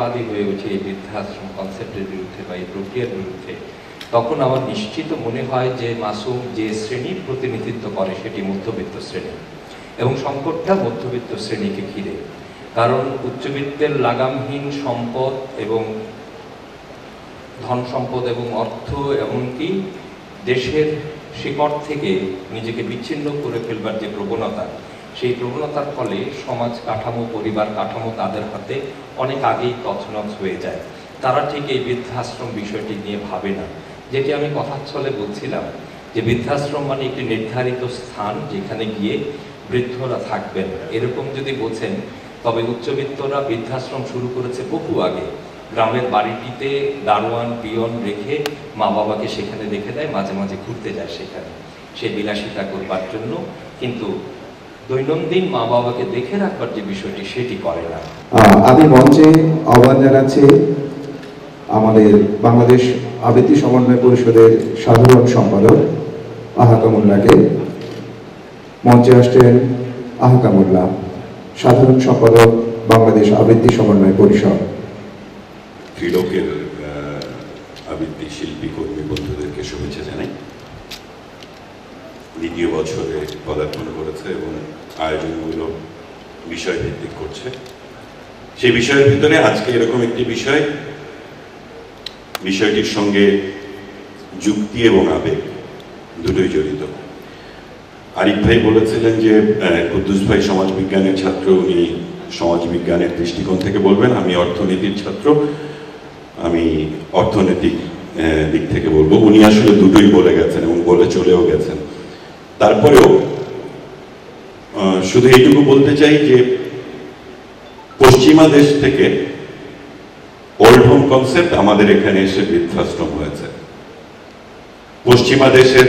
প্রতিবাদী হয়ে উঠি এই বৃদ্ধাশ্রম কনসেপ্টের বিরুদ্ধে বা এই প্রক্রিয়ার বিরুদ্ধে, তখন আমার নিশ্চিত মনে হয় যে মাসুম যে শ্রেণীর প্রতিনিধিত্ব করে সেটি মধ্যবিত্ত শ্রেণী, এবং সংকটটা মধ্যবিত্ত শ্রেণীকে ঘিরে। কারণ উচ্চবিত্তের লাগামহীন সম্পদ এবং ধন সম্পদ এবং অর্থ, এমনকি দেশের শিকড় থেকে নিজেকে বিচ্ছিন্ন করে ফেলবার যে প্রবণতা, সেই প্রবণতার ফলে সমাজ কাঠামো, পরিবার কাঠামো তাদের হাতে অনেক আগেই তছনছ হয়ে যায়। তারা ঠিক এই বৃদ্ধাশ্রম বিষয়টি নিয়ে ভাবে না। যেটি আমি কথার ছলে বলছিলাম যে বৃদ্ধাশ্রম মানে একটি নির্ধারিত স্থান যেখানে গিয়ে বৃদ্ধরা থাকবেন, এরকম যদি বোঝেন তবে উচ্চবিত্তরা বৃদ্ধাশ্রম শুরু করেছে বহু আগে। গ্রামের বাড়িটিতে দারোয়ান পিয়ন রেখে মা বাবাকে সেখানে রেখে দেয়, মাঝে মাঝে ঘুরতে যায় সেখানে সে বিলাসিতা করবার জন্য, কিন্তু দৈনন্দিন মা বাবাকে দেখে রাখবার যে বিষয়টি সেটি করে না। আমি মঞ্চে আহ্বান জানাচ্ছি আমাদের বাংলাদেশ আবৃত্তি সমন্বয় পরিষদের সাধারণ সম্পাদক আহকামুল্লাহকে। মঞ্চে আসছেন আহকামুল্লাহ, সাধারণ সম্পাদক বাংলাদেশ আবৃত্তি সমন্বয় পরিষদ। ত্রিলোকের আবৃত্তি শিল্পী কর্মী বন্ধুদেরকে শুভেচ্ছা জানাই। দ্বিতীয় বছরে পদার্পণ করেছে এবং আয়োজনগুলো বিষয়ভিত্তিক করছে। সেই বিষয়ের ভিতরে আজকে এরকম একটি বিষয়টির সঙ্গে যুক্তি এবং আবেগ দুটোই জড়িত। আরিফ ভাই বলেছিলেন যে কুদ্দুস ভাই সমাজবিজ্ঞানের ছাত্র, উনি সমাজবিজ্ঞানের দৃষ্টিকোণ থেকে বলবেন, আমি অর্থনীতির ছাত্র, আমি অর্থনৈতিক দিক থেকে বলবো। উনি আসলে দুটোই বলে গেছেন এবং বলে চলেও গেছেন। তারপরেও শুধু এইটুকু বলতে চাই যে পশ্চিমা দেশ থেকে ওল্ড হোম কনসেপ্ট আমাদের এখানে এসে বৃদ্ধাশ্রম হয়েছে। পশ্চিমা দেশের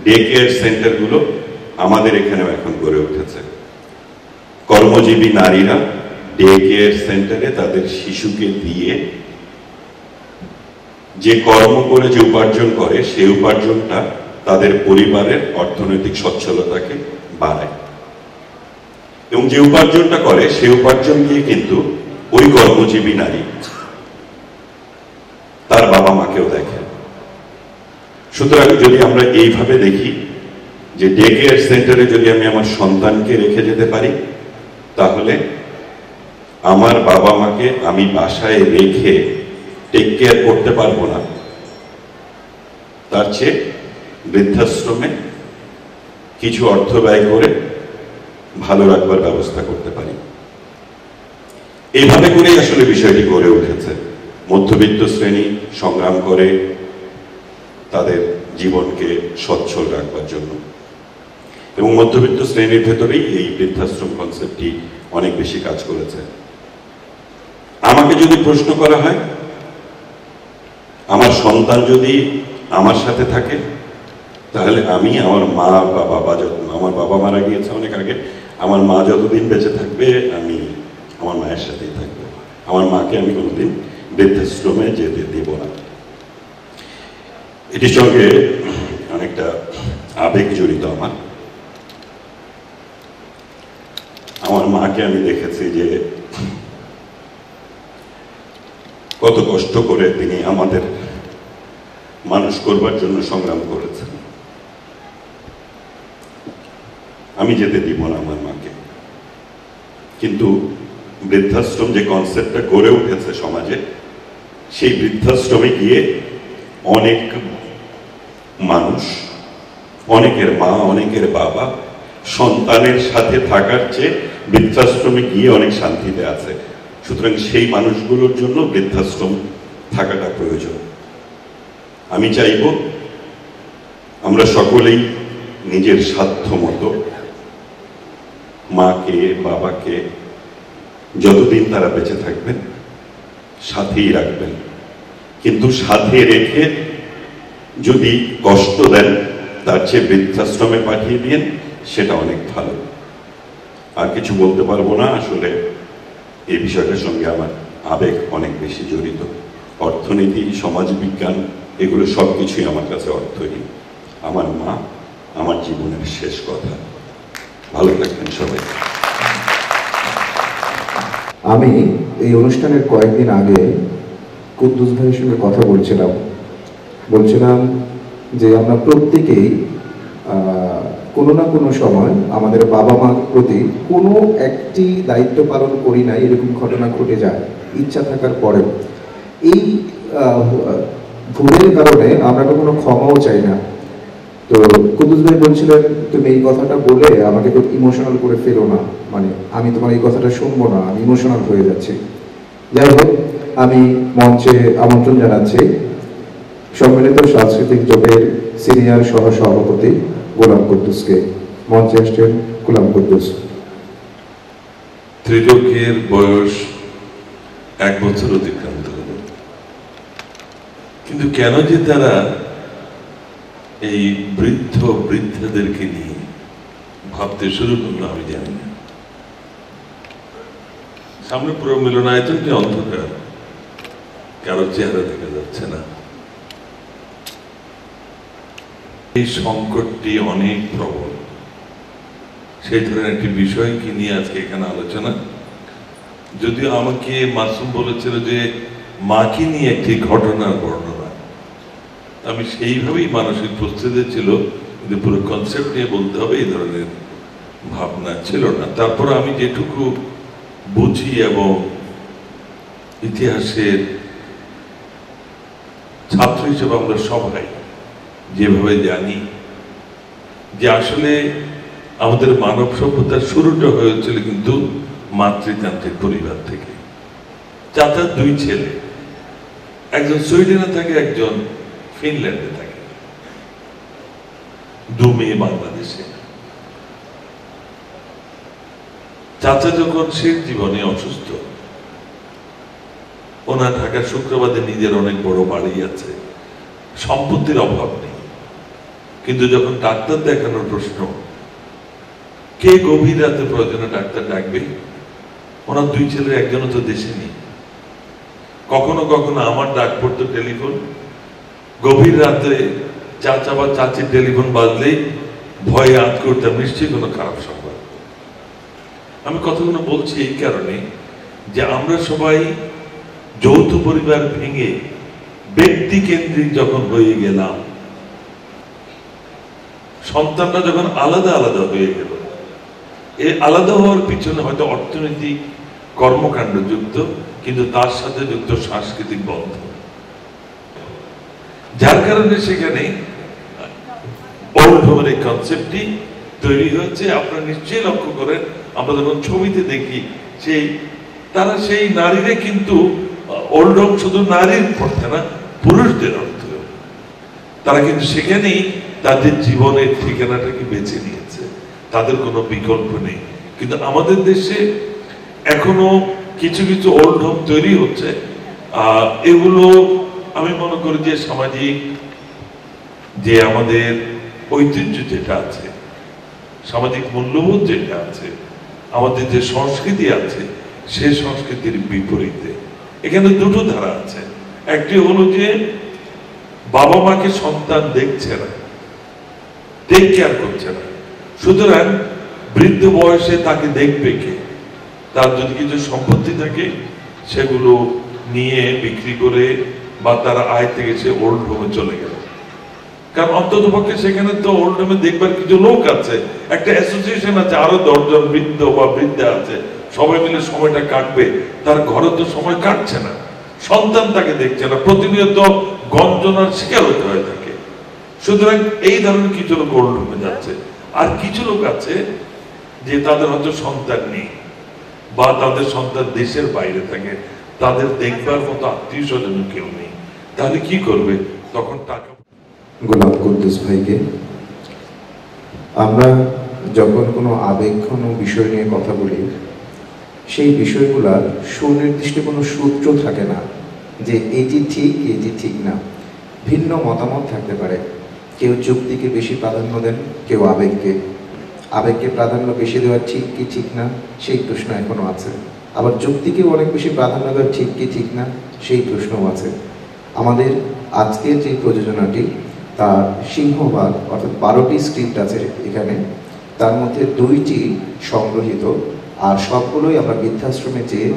ডে কেয়ার সেন্টারগুলো আমাদের এখানেও এখন গড়ে উঠেছে। কর্মজীবী নারীরা ডে কেয়ার সেন্টারে তাদের শিশুকে দিয়ে যে কর্ম করে যে উপার্জন করে, সেই উপার্জনটা তাদের পরিবারের অর্থনৈতিক সচ্ছলতাকে বাড়ায়, এবং যে উপার্জনটা করে সেই উপার্জন দিয়ে কিন্তু ওই কর্মজীবী নারী তার বাবা মাকেও দেখে। সুতরাং যদি আমরা এইভাবে দেখি যে ডে কেয়ার সেন্টারে যদি আমি আমার সন্তানকে রেখে যেতে পারি, তাহলে আমার বাবা মাকে আমি বাসায় রেখে টেক কেয়ার করতে পারবো না, তার চেয়ে বৃদ্ধাশ্রমে কিছু অর্থ ব্যয় করে ভালো রাখবার ব্যবস্থা করতে পারি। এইভাবে করেই আসলে বিষয়টি গড়ে উঠেছে। মধ্যবিত্ত শ্রেণী সংগ্রাম করে তাদের জীবনকে সচ্ছল রাখবার জন্য, এবং মধ্যবিত্ত শ্রেণীর ভেতরেই এই বৃদ্ধাশ্রম কনসেপ্টটি অনেক বেশি কাজ করেছে। আমাকে যদি প্রশ্ন করা হয়, আমার সন্তান যদি আমার সাথে থাকে, তাহলে আমি আমার মা বা বাবা, আমার বাবা মারা গিয়েছে অনেক আগে, আমার মা যতদিন বেঁচে থাকবে আমি আমার মায়ের সাথেই থাকবো। আমার মাকে আমি কোনোদিন বৃদ্ধাশ্রমে যেতে দেব না। এটির সঙ্গে অনেকটা আবেগ জড়িত আমার। আমার মাকে আমি দেখেছি যে কত কষ্ট করে তিনি আমাদের মানুষ করবার জন্য সংগ্রাম করেছেন। আমি যেতে দিব না আমার মাকে, কিন্তু বৃদ্ধাশ্রম যে কনসেপ্টটা গড়ে উঠেছে সমাজে, সেই বৃদ্ধাশ্রমে গিয়ে অনেক মানুষ, অনেকের মা, অনেকের বাবা সন্তানের সাথে থাকার চেয়ে বৃদ্ধাশ্রমে গিয়ে অনেক শান্তিতে আছে। সুতরাং সেই মানুষগুলোর জন্য বৃদ্ধাশ্রম থাকাটা প্রয়োজন। আমি চাইব আমরা সকলেই নিজের সাধ্য মতো মাকে, বাবাকে যতদিন তারা বেঁচে থাকবেন সাথেই রাখবেন, কিন্তু সাথে রেখে যদি কষ্ট দেন তার চেয়ে বৃদ্ধাশ্রমে পাঠিয়ে দিন, সেটা অনেক ভালো। আর কিছু বলতে পারবো না। আসলে এই বিষয়টার সঙ্গে আমার আবেগ অনেক বেশি জড়িত। অর্থনীতি, সমাজবিজ্ঞান, এগুলো সবকিছুই আমার কাছে অর্থহীন। আমার মা আমার জীবনের শেষ কথা। ভালো থাকবেন সবাই। আমি এই অনুষ্ঠানের কয়েকদিন আগে কুদ্দুস ভাইয়ের সঙ্গে কথা বলছিলাম যে আমরা প্রত্যেকেই কোনো না কোনো সময় আমাদের বাবা মার প্রতি কোনো একটি দায়িত্ব পালন করি না, এরকম ঘটনা ঘটে যায় ইচ্ছা থাকার পরেও। এই ভুলের কারণে আমরা কখনো ক্ষমাও চাই না। তো কুদ্দুস ভাই বলছিলেন, তুমি এই কথাটা বলে আমাকে তো ইমোশনাল করে ফেলো না, মানে আমি তোমার এই কথাটা শুনবো না, আমি ইমোশনাল হয়ে যাচ্ছি। যাই হোক, আমি মঞ্চে আমন্ত্রণ জানাচ্ছি সম্মিলিত সাংস্কৃতিক জোটের সিনিয়র সহ সভাপতি গোলাম কুদ্দুসকে। মঞ্চে আসছেন গোলাম কুদ্দুস। ত্রিলোকের বয়স 1 বছর অতিক্রান্ত হল, কিন্তু কেন যে তারা এই বৃদ্ধদেরকে নিয়ে ভাবতে শুরু করলো আমি জানি না। সামনে পুরো মিলনায়তনটি অন্ধকার, কারো চেহারা দেখা যাচ্ছে না। এই সংকটটি অনেক প্রবল। সেই ধরনের একটি বিষয়কে নিয়ে আজকে এখানে আলোচনা। যদিও আমাকে মাসুম বলেছিল যে মাকে নিয়ে একটি ঘটনার বর্ণনা, আমি সেইভাবেই মানসিক প্রস্তুতি ছিল, কিন্তু পুরো কনসেপ্ট নিয়ে বলতে হবে এই ধরনের ভাবনা ছিল না। তারপর আমি যেটুকু বুঝি এবং ইতিহাসের ছাত্র হিসেবে আমরা সবাই যেভাবে জানি যে আসলে আমাদের মানব সভ্যতার শুরুটা হয়েছিল কিন্তু মাতৃতান্ত্রিক পরিবার থেকে। চাচার 2 ছেলে, একজন সুইডেনে থাকে, একজন ফিনল্যান্ডে থাকে, 2 মেয়ে বাংলাদেশে। চাচা যখন শেষ জীবনে অসুস্থ, ওনার ঢাকার শুক্রবাদে নিজের অনেক বড় বাড়ি আছে, সম্পত্তির অভাব নেই, কিন্তু যখন ডাক্তার দেখানোর প্রশ্ন, কে গভীর রাতে প্রয়োজনে ডাক্তার ডাকবে, ওনার 2 ছেলের একজনও তো দেশে নেই। কখনো কখনো আমার ডাক পড়তো টেলিফোন, গভীর রাতে চাচা বা চাচির টেলিফোন বাজলেই ভয়ে আঁত করতাম, নিশ্চয়ই কোনো খারাপ সংবাদ। আমি কথাগুলো বলছি এই কারণে যে আমরা সবাই যৌথ পরিবার ভেঙে ব্যক্তি কেন্দ্রিক যখন হয়ে গেলাম, সন্তানরা যখন আলাদা আলাদা হয়ে গেল, এই আলাদা হওয়ার পিছনে হয়তো অর্থনৈতিক কর্মকাণ্ড যুক্ত, কিন্তু তার সাথে যুক্ত সাংস্কৃতিক বন্ধন, যার কারণে সেখানে ওল্ড হোমের এই কনসেপ্টটি তৈরি হয়েছে। আপনারা নিশ্চয়ই লক্ষ্য করেন, আমরা যখন ছবিতে দেখি তারা সেই নারীরা কিন্তু ওল্ড হোম শুধু নারীর পড়তে না, পুরুষদের অর্থ, তারা কিন্তু সেখানেই তাদের জীবনের ঠিকানাটাকে বেছে নিয়েছে, তাদের কোনো বিকল্প নেই। কিন্তু আমাদের দেশে এখনো কিছু কিছু ওল্ড হোম তৈরি হচ্ছে। এগুলো আমি মনে করি যে সামাজিক যে আমাদের ঐতিহ্য যেটা আছে, সামাজিক মূল্যবোধ যেটা আছে, আমাদের যে সংস্কৃতি আছে, সেই সংস্কৃতির বিপরীতে এখানে 2টো ধারা আছে। একটি হলো যে বাবা মাকে সন্তান দেখছে না, টেক কেয়ার করছে না, সুতরাং বৃদ্ধ বয়সে তাকে দেখবে কে? তার যদি কিছু সম্পত্তি থাকে সেগুলো নিয়ে বিক্রি করে বা তার আয় থেকে সে ওল্ড হোমে চলে গেল। কারণ অন্তত পক্ষে সেখানে তো ওল্ড হোমে দেখবার কিছু লোক আছে, একটা অ্যাসোসিয়েশন আছে, আরো 10 জন বৃদ্ধ বা বৃদ্ধা আছে, সবাই মিলে সময়টা কাটবে। তার ঘরে তো সময় কাটছে না, সন্তান তাকে দেখছে না, প্রতিনিয়ত গঞ্জনার শিকার হতে হয়ে থাকে। সুতরাং এই ধরনের কিছু লোক ওল্ড হোমে যাচ্ছে। আর কিছু লোক আছে যে তাদের হয়তো সন্তান নেই বা তাদের সন্তান দেশের বাইরে থাকে, তাদের দেখবার মতো আত্মীয় স্বজন কেউ নেই, তাহলে কি করবে? তখন টাকা। গোলাম কুদ্দুস ভাইকে আমরা যখন কোনো আবেগঘন বিষয় নিয়ে কথা বলি, সেই বিষয়গুলার সুনির্দিষ্ট কোনো সূত্র থাকে না যে এটি ঠিক এটি ঠিক না। ভিন্ন মতামত থাকতে পারে, কেউ যুক্তিকে বেশি প্রাধান্য দেন, কেউ আবেগকে প্রাধান্য বেশি দেওয়ার ঠিক কি ঠিক না সেই প্রশ্ন এখনো আছে। আবার যুক্তিকেও অনেক বেশি প্রাধান্য দেওয়ার ঠিক কি ঠিক না সেই প্রশ্নও আছে। আমাদের আজকের যে প্রযোজনাটি তার সিংহভাগ অর্থাৎ 12টি স্ক্রিপ্ট আছে এখানে, তার মধ্যে 2টি সংগ্রহীত, আর সবগুলোই আমরা বৃদ্ধাশ্রমে যেয়ে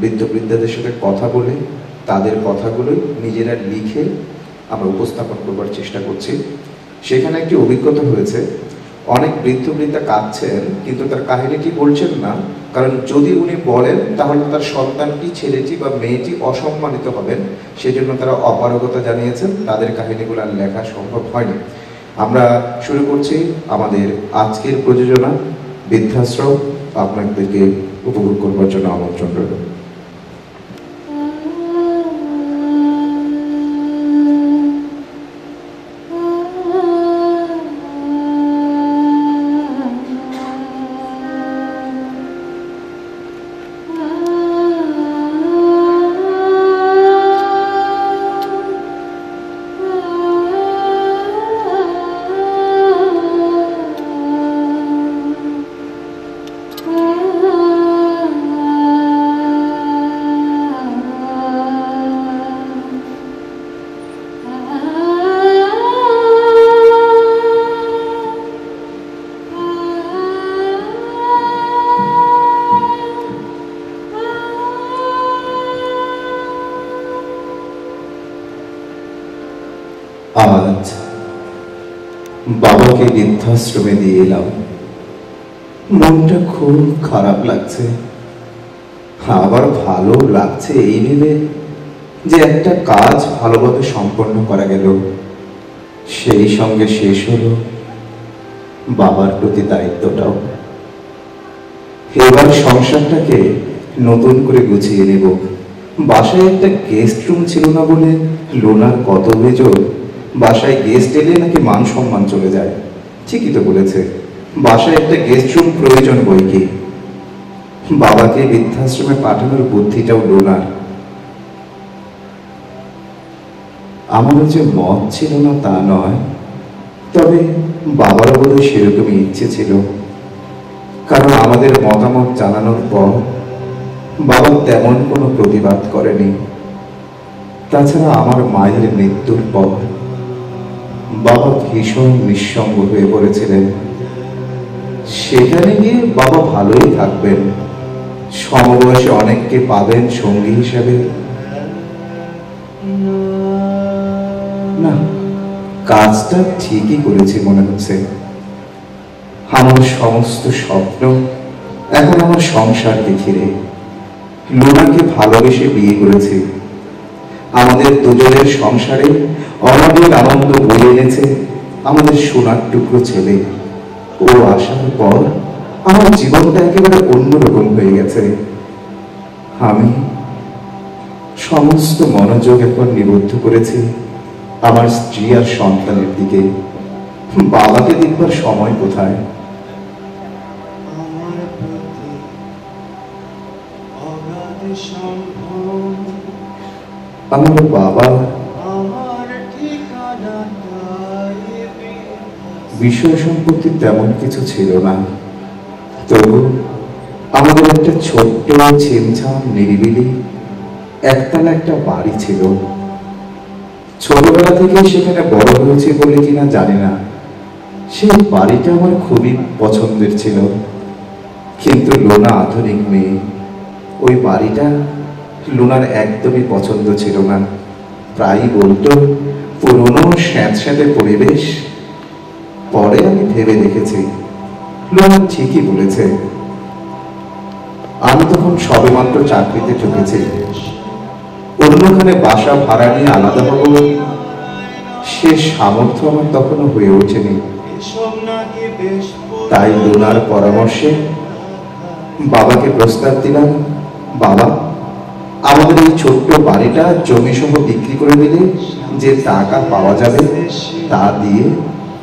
বৃদ্ধ বৃদ্ধাদের সাথে কথা বলে তাদের কথাগুলোই নিজেরা লিখে আমরা উপস্থাপন করবার চেষ্টা করছি। সেখানে একটি অভিজ্ঞতা হয়েছে, অনেক বৃদ্ধ বৃদ্ধা কাঁদছেন কিন্তু তার কাহিনীটি বলছেন না, কারণ যদি উনি বলেন তাহলে তার সন্তানটি, ছেলেটি বা মেয়েটি অসম্মানিত হবেন, সেজন্য তারা অপারগতা জানিয়েছেন, তাদের কাহিনীগুলো আর লেখা সম্ভব হয়নি। আমরা শুরু করছি আমাদের আজকের প্রযোজনা বৃদ্ধাশ্রম, আপনাদেরকে উপভোগ করবার জন্য আমন্ত্রণ রইল। আজ বাবাকে বৃদ্ধাশ্রমে দিয়ে এলাম, মনটা খুব খারাপ লাগছে, আবার ভালো লাগছে এই ভেবে যে একটা কাজ ভালোভাবে সম্পন্ন করা গেল, সেই সঙ্গে শেষ হলো বাবার প্রতি দায়িত্বটাও। এবার সংসারটাকে নতুন করে গুছিয়ে নেব। বাসায় একটা গেস্ট রুম ছিল না বলে লোনার কত অভিযোগ, বাসায় গেস্ট এলে নাকি মান সম্মান চলে যায়। ঠিকই তো বলেছে, বাসায় একটা গেস্ট রুম প্রয়োজন বই কি। বাবাকে বৃদ্ধাশ্রমে পাঠানোর বুদ্ধিটাও লোনার। আমারও যে মত ছিল না তা নয়, তবে বাবারও বোধহয় সেরকমই ইচ্ছে ছিল, কারণ আমাদের মতামত জানানোর পর বাবা তেমন কোনো প্রতিবাদ করেনি। তাছাড়া আমার মায়ের মৃত্যুর পর বাবা ভীষণ নিঃসঙ্গ হয়ে পড়েছিলেন। সেখানে গিয়ে বাবা ভালোই থাকবেন, সমবয়সে অনেককে পাবেন সঙ্গী হিসাবে। না, কাজটা ঠিকই করেছি মনে হচ্ছে। আমার সমস্ত স্বপ্ন এখন আমার সংসারকে ঘিরে। লোনাকে ভালোবেসে বিয়ে করেছি, আমাদের দুজনের সংসারে অনাবিল আনন্দ বয়ে এনেছে আমাদের সোনার টুকরো ছেলে। ও আসার পর আমার জীবনটা একেবারে অন্যরকম হয়ে গেছে। আমি সমস্ত মনোযোগ এখন নিবদ্ধ করেছি আমার স্ত্রী আর সন্তানের দিকে। বাবাকে দেখবার সময় কোথায়? আমার বাবা বিষয় সম্পত্তি তেমন কিছু ছিল না, তবু আমাদের একটা ছোট্ট ছিমছাম নিরিবিলি একতলা একটা বাড়ি ছিল। ছোটবেলা থেকে সেখানে বড় হয়েছে বলে কিনা জানি না, সেই বাড়িটা আমার খুবই পছন্দের ছিল। কিন্তু লোনা আধুনিক মেয়ে, ওই বাড়িটা লোনার একদমই পছন্দ ছিল না। প্রায়ই বলতো পুরনো স্যাঁতস্যাঁতে পরিবেশ। পরে আমি ভেবে দেখেছি লোনা ঠিকই বলেছে। আমি তখন সবেমাত্র চাকরিতে ঢুকেছি, অন্যখানে বাসা ভাড়া নিয়ে আলাদা হব সে সামর্থ্য আমার তখনও হয়ে ওঠেনি। তাই লোনার পরামর্শে বাবাকে প্রস্তাব দিলাম, বাবা আমাদের এই ছোট্ট বাড়িটা জমি সহ বিক্রি করে দিলে যে টাকা পাওয়া যাবে তা দিয়ে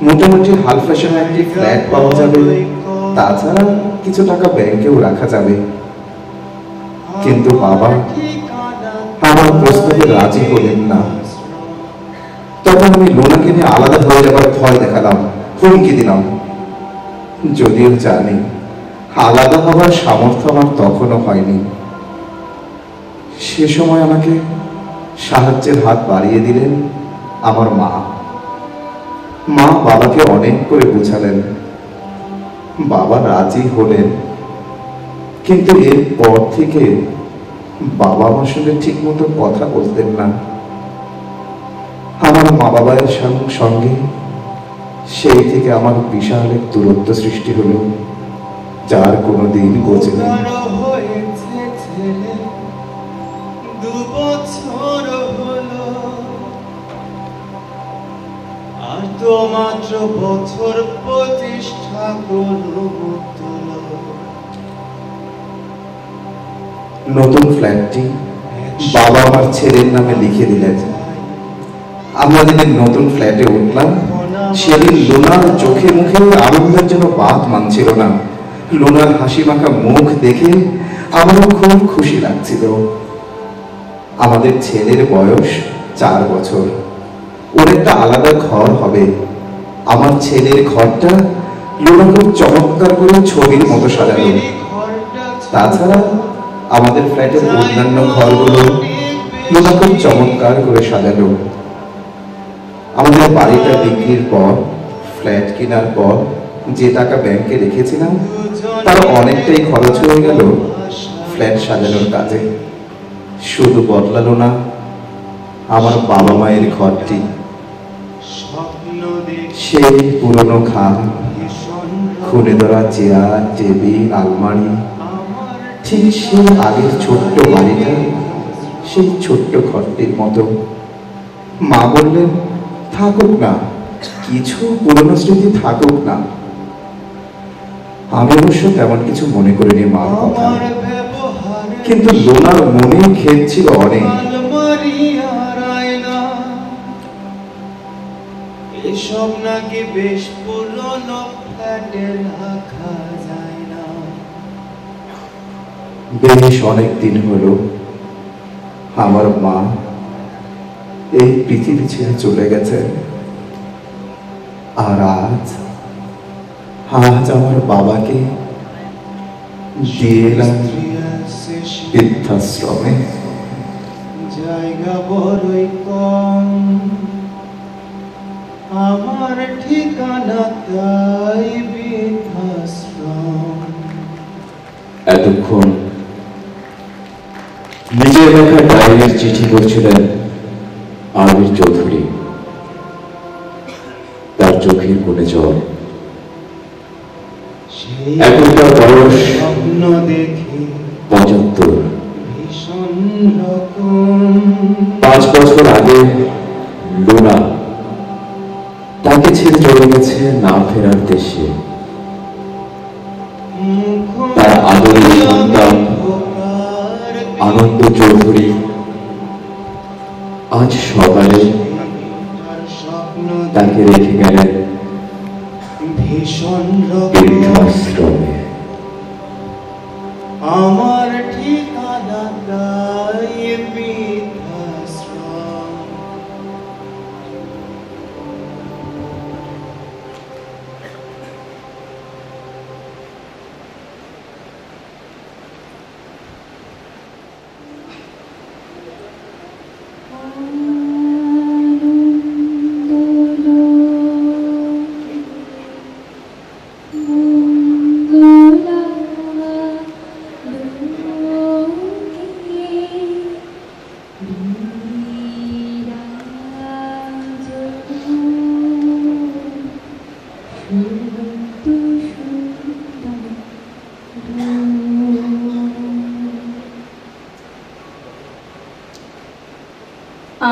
মোটামুটি হাল ফ্যাশনের একটি ফ্ল্যাট পাওয়া যাবে, তাছাড়া কিছু টাকা ব্যাংকেও রাখা যাবে। কিন্তু বাবা আমার প্রস্তাবে রাজি হলেন না। তখন আমি লোনাকে নিয়ে আলাদা হয়ে যাবার ভয় দেখালাম, হুমকি দিলাম, যদিও জানি আলাদা হওয়ার সামর্থ্য আমার তখনও হয়নি। সে সময় আমাকে সাহায্যের হাত বাড়িয়ে দিলেন আমার মা। মা বাবাকে অনেক করে বোঝালেন, বাবা রাজি হলেন। কিন্তু এর পর থেকে বাবা আমার সঙ্গে ঠিক মতো কথা বলতেন না। আমার মা বাবার সঙ্গে সেই থেকে আমার বিশাল এক দূরত্ব সৃষ্টি হলো, যার কোনোদিন গোছে নেই। আর তো মাত্র বছর প্রতিষ্ঠা করলো। নতুন ফ্ল্যাটটি বাবা আমার ছেলের নামে লিখে দিলেন। আমরা যেদিন নতুন ফ্ল্যাটে উঠলাম, সেদিন লুনার চোখে মুখে আনন্দের জন্য বাদ মানছিল না। লুনার হাসি মাখা মুখ দেখে আমারও খুব খুশি লাগছিল। আমাদের ছেলের বয়স 4 বছর। ওর একটা আলাদা ঘর হবে। আমার ছেলের ঘরটা লুনা খুব চমৎকার করে ছবির মতো সাজানো। তাছাড়া আমাদের ফ্ল্যাটের অন্যান্য ঘরগুলো লুনা খুব চমৎকার করে সাজানো। আমাদের বাড়িটা বিক্রির পর, ফ্ল্যাট কেনার পর যে টাকা ব্যাংকে রেখেছিলাম তার অনেকটাই খরচ হয়ে গেল ফ্ল্যাট সাজানোর কাজে। শুধু বদলালো না আমার বাবা মায়ের ঘরটি। সেই পুরনো খাম, খুলে ধরা চেয়ার, টেবিল, আলমারি, ঠিক সেই আগের ছোট্ট বাড়িটা, সেই ছোট্ট ঘরটির মতো। মা বললেন, থাকুক না, কিছু পুরনো স্মৃতি থাকুক না। আমি অবশ্য তেমন কিছু মনে করিনি মার কথা, কিন্তু লোনার মনে ক্ষেত ছিল অনেক। এসব নাকি বেশ পুরনো ফ্ল্যাটে রাখা যায় না। বেশ অনেক দিন হলো আমার মা এই পৃথিবী ছেড়ে চলে গেছে। আর আজ আমার বাবাকে দিয়ে এলাম বৃদ্ধাশ্রমে। জায়গা বড়ই কম, আমার ঠিকানা তাই বৃদ্ধাশ্রম। এতক্ষণ নিজের লেখা ডায়েরির চিঠি করছিলেন আবির চৌধুরী। তার চোখের কোণে জল। এখন তার বয়স 75। 5 বছর আগে লুনা তাকে ছেড়ে চলে গেছে না ফেরার দেশে। তার আদরের সন্তান আনন্দ চৌধুরী আজ সকালে তাকে রেখে গেলেন বৃদ্ধাশ্রমে। আমার ঠিকানা তাই বৃদ্ধাশ্রম।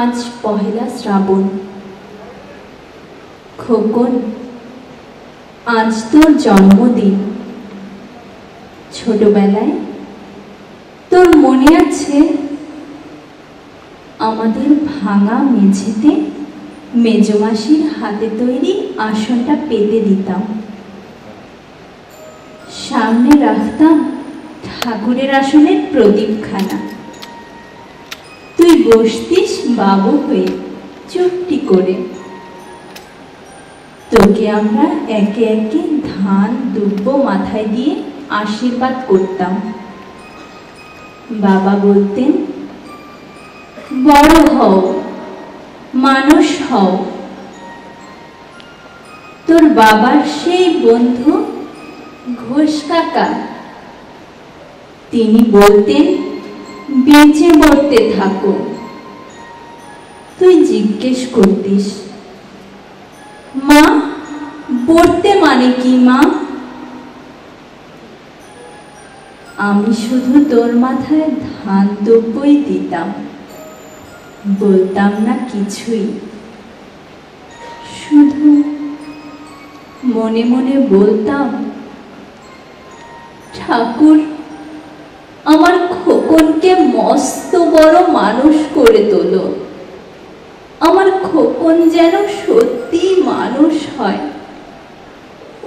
আজ পহেলা শ্রাবণ। খোকন, আজ তোর জন্মদিন। ছোটবেলায় তোর মনে আছে আমাদের ভাঙা মেঝেতে মেজমাসির হাতে তৈরি আসনটা পেতে দিতাম, সামনে রাখতাম ঠাকুরের আসনের প্রদীপখানা। তুই বসতিস বাবু হয়ে চুপটি করে। তোকে আমরা একে একে ধান দুব্ব মাথায় দিয়ে আশীর্বাদ করতাম। বাবা বলতেন, বড় হও, মানুষ হও। তোর বাবার সেই বন্ধু ঘোষ কাকা, তিনি বলতেন বেঁচে মরতে থাকো। তুই জিজ্ঞেস করতিস, মা পড়তে মানে কি মা? আমি শুধু তোর মাথায় ধান দ্রব্যই দিতাম, বলতাম না কিছুই। শুধু মনে মনে বলতাম, ঠাকুর আমার খোকনকে মস্ত বড় মানুষ করে তোলো। আমার খোকন যেন সত্যি মানুষ হয়,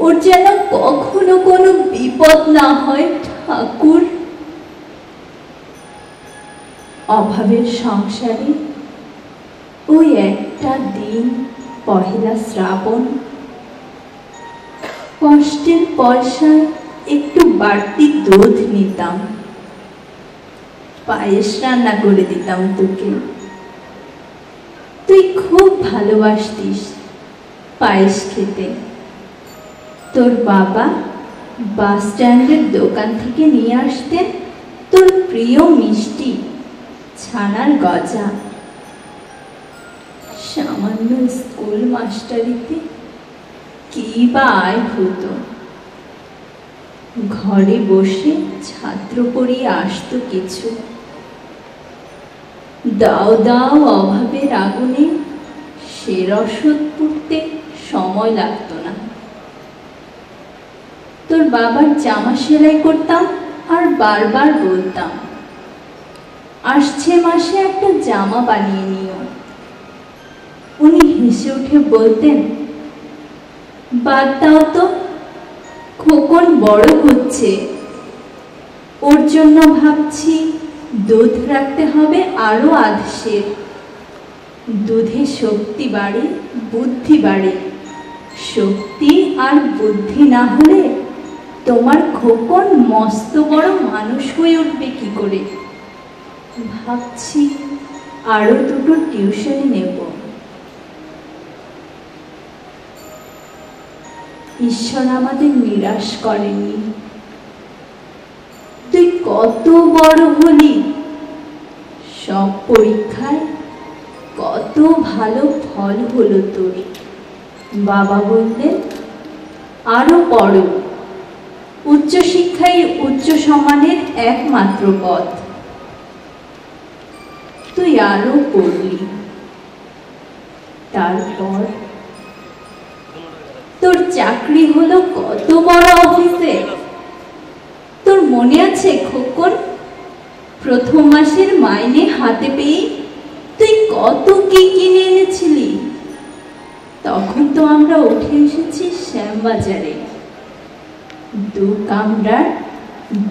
ওর যেন কখনো কোনো বিপদ না হয় ঠাকুর। অভাবের সংসারে ওই একটা দিন পহেলা শ্রাবণ, কষ্টের পয়সায় একটু বাড়তি দুধ নিতাম, পায়েস রান্না করে দিতাম তোকে। তুই খুব ভালোবাসতিস পায়েস খেতে। তোর বাবা বাস স্ট্যান্ডের দোকান থেকে নিয়ে আসতেন তোর প্রিয় মিষ্টি ছানার গজা। সামান্য স্কুল মাস্টারিতে কি বা আয় হতো। ঘরে বসে ছাত্র পড়িয়ে আসতো কিছু। দাও দাও অভাবের আগুনে সে রসদ পুড়তে সময় লাগতো না। তোর বাবার জামা সেলাই করতাম আর বারবার বলতাম, আসছে মাসে একটা জামা বানিয়ে নিও। উনি হেসে উঠে বলতেন, বাদ দাও তো, খোকন বড় হচ্ছে, ওর জন্য ভাবছি দুধ রাখতে হবে আরো আধশের। দুধে শক্তি বাড়ে, বুদ্ধি বাড়ে। শক্তি আর বুদ্ধি না হলে তোমার খোকন মস্ত বড় মানুষ হয়ে উঠবে কি করে? ভাবছি আরো দুটো টিউশনি নেব। ঈশ্বর আমাদের নিরাশ করেননি। তুই কত বড় হলি, সব পরীক্ষায় কত ভালো ফল হলো তোর। বাবা বললেন, আরো পড়ো, উচ্চশিক্ষাই উচ্চ সম্মানের একমাত্র পথ। তুই আরো পড়লি। তারপর তোর চাকরি হলো কত বড় অফিসে। তোর মনে আছে খোকন, প্রথম মাসের মাইনে হাতে পেয়ে তুই কত কি কিনে এনেছিলি? তখন তো আমরা উঠে এসেছি শ্যামবাজারে, 2 কামরার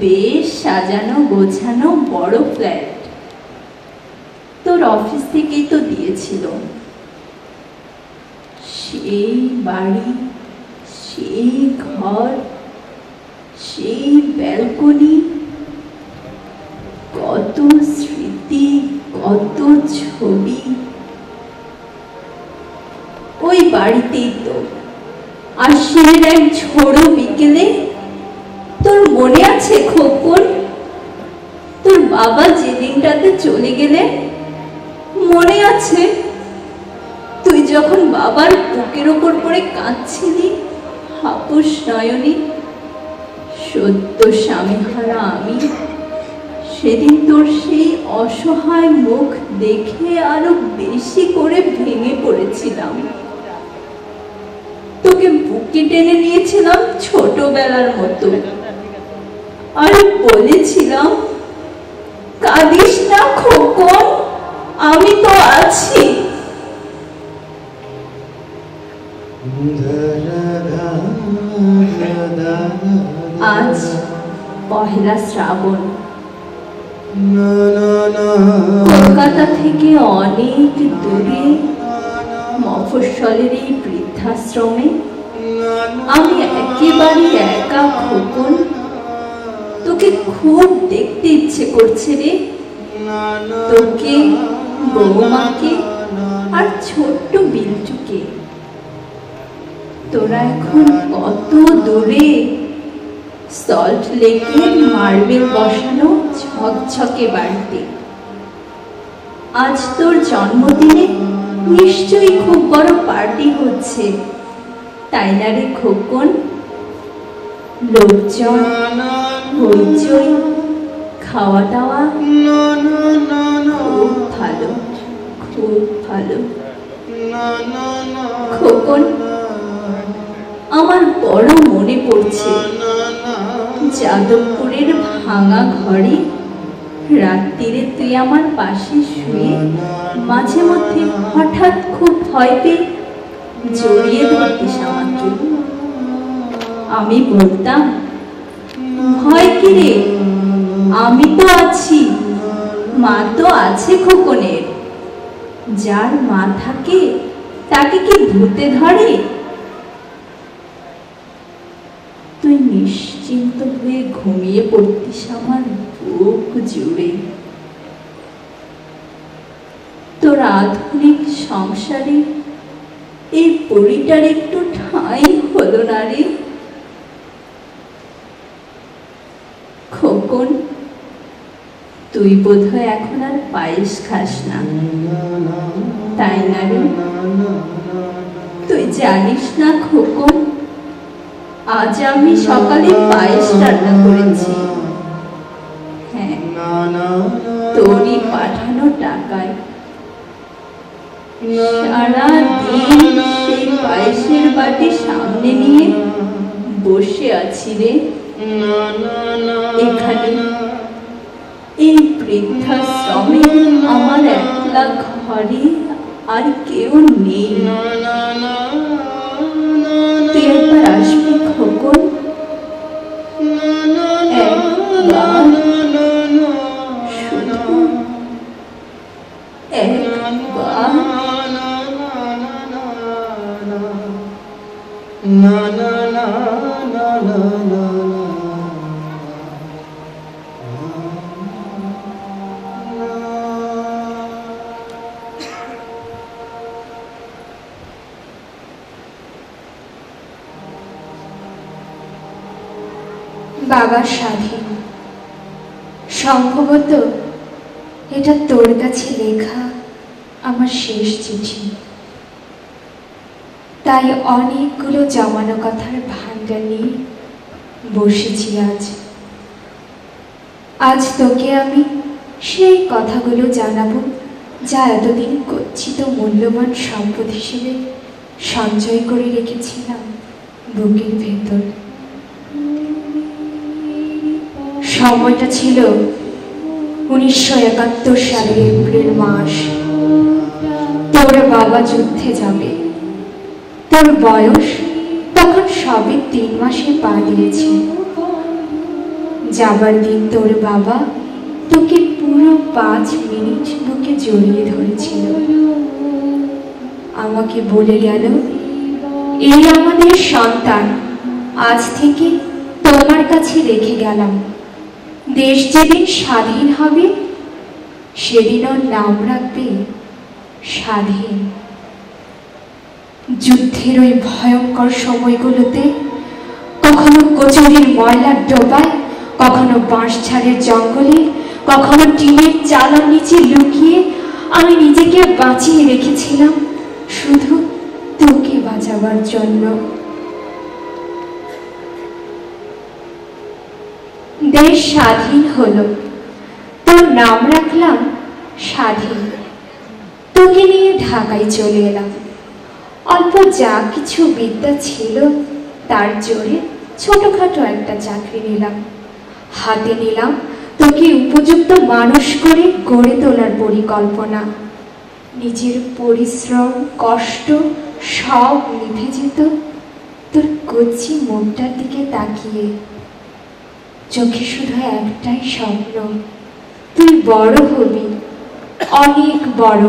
বেশ সাজানো গোছানো বড় ফ্ল্যাট। তোর অফিস থেকেই তো দিয়েছিল। সেই বাড়ি, সেই ঘর, সেই ব্যালকনি, কত স্মৃতি, কত ছবি। ওই বাড়িতেই তো আশ্বিনের এক ঝোড়ো বিকেলে, তোর মনে আছে খোকন, তোর বাবা যেদিনটাতে চলে গেলে? মনে আছে তুই যখন বাবার বুকের ওপর পড়ে কাঁদছিলি হাপুস নয়নী? সদ্য স্বামীহারা আমি সেদিন তোর সেই অসহায় মুখ দেখে আরো বেশি করে ভেঙে পড়েছিলাম। তোকে বুকে টেনে নিয়েছিলাম ছোটবেলার মতো, আর বলেছিলাম, কাঁদিস না খোকন, আমি তো আছি। আজ পহেলা শ্রাবণ। কলকাতা থেকে অনেক দূরে মফস্বলের এই বৃদ্ধাশ্রমে আমি একেবারে একা খোকন। তোকে খুব দেখতে ইচ্ছে করছে রে, তোকে, বৌমাকে আর ছোট্ট বিল্টুকে। তোরা এখন কত দূরে, সল্ট লেকের মার্বেল বসানো ঝকঝকে বাড়িতে। আজ তোর জন্মদিনে নিশ্চয়ই খুব বড় পার্টি হচ্ছে, তাই না রে খোকন? লোকজন, হইচই, খাওয়া দাওয়া, খুব ভালো, খুব ভালো। খোকন, আমার বড় মনে পড়ছে যাদবপুরের ভাঙা ঘরে রাত্রিরে তুই আমার পাশে শুয়ে মাঝে মধ্যে হঠাৎ খুব ভয় পেয়ে জড়িয়ে ধরতিস আমাকে। আমি বলতাম, ভয় কি রে, আমি তো আছি, মা তো আছে খোকনের। যার মা থাকে তাকে কি ভূতে ধরে? তুই নিশ্চিন্ত হয়ে ঘুমিয়ে পড়তিস আমার বুক জুড়ে। তোর আধুনিক সংসারে এই পরিটার একটু ঠাঁই হলো না রে খোকন। তুই বোধহয় এখন আর পায়েস খাস না, তাই না রে? তুই জানিস না খোকন, আজ আমি সকালে পায়েস রান্না করেছি। হ্যাঁ, তোরই পাঠানো টাকায়। সারা দিন সেই পায়েসের বাটি সামনে নিয়ে বসে আছি রে এখানে, এই বৃদ্ধাশ্রমে আমার একলা ঘরে, আর কেউ নেই। তুই একবার আসবি খোকন, একবার, শুধু একবার। বাবা স্বাধীন, সম্ভবত এটা তোর কাছে লেখা আমার শেষ চিঠি। তাই অনেকগুলো জমানো কথার ভাণ্ডার নিয়ে বসেছি আজ। আজ তোকে আমি সেই কথাগুলো জানাবো যা এতদিন গচ্ছিত মূল্যবান সম্পদ হিসেবে সঞ্চয় করে রেখেছিলাম বুকের ভেতর। সময়টা ছিল 1971 সালের এপ্রিল মাস। তোর বাবা যুদ্ধে যাবে। তোর বয়স তখন সবে 3 মাসে পা দিয়েছে। যাবার দিন তোর বাবা তোকে পুরো 5 মিনিট বুকে জড়িয়ে ধরেছিল। আমাকে বলে গেল, এই আমাদের সন্তান, আজ থেকে তোমার কাছে রেখে গেলাম। দেশ যেদিন স্বাধীন হবে সেদিন ওর নাম রাখবে স্বাধীন। যুদ্ধের ওই ভয়ঙ্কর সময়গুলোতে কখনো কচুরির ময়লার ডোবায়, কখনো বাঁশঝাড়ের জঙ্গলে, কখনো টিনের চালার নিচে লুকিয়ে আমি নিজেকে বাঁচিয়ে রেখেছিলাম শুধু তোকে বাঁচাবার জন্য। দেশ স্বাধীন হলো, তোর নাম রাখলাম স্বাধীন। তোকে নিয়ে ঢাকায় চলে এলাম। অল্প যা কিছু বিদ্যা ছিল তার জোরে ছোটখাটো একটা চাকরি নিলাম। হাতে নিলাম তোকে উপযুক্ত মানুষ করে গড়ে তোলার পরিকল্পনা। নিজের পরিশ্রম, কষ্ট সব নিভে যেত তোর কচি মনটার দিকে তাকিয়ে। চোখে শুধু একটাই স্বপ্ন, তুই বড় হবি, অনেক বড়।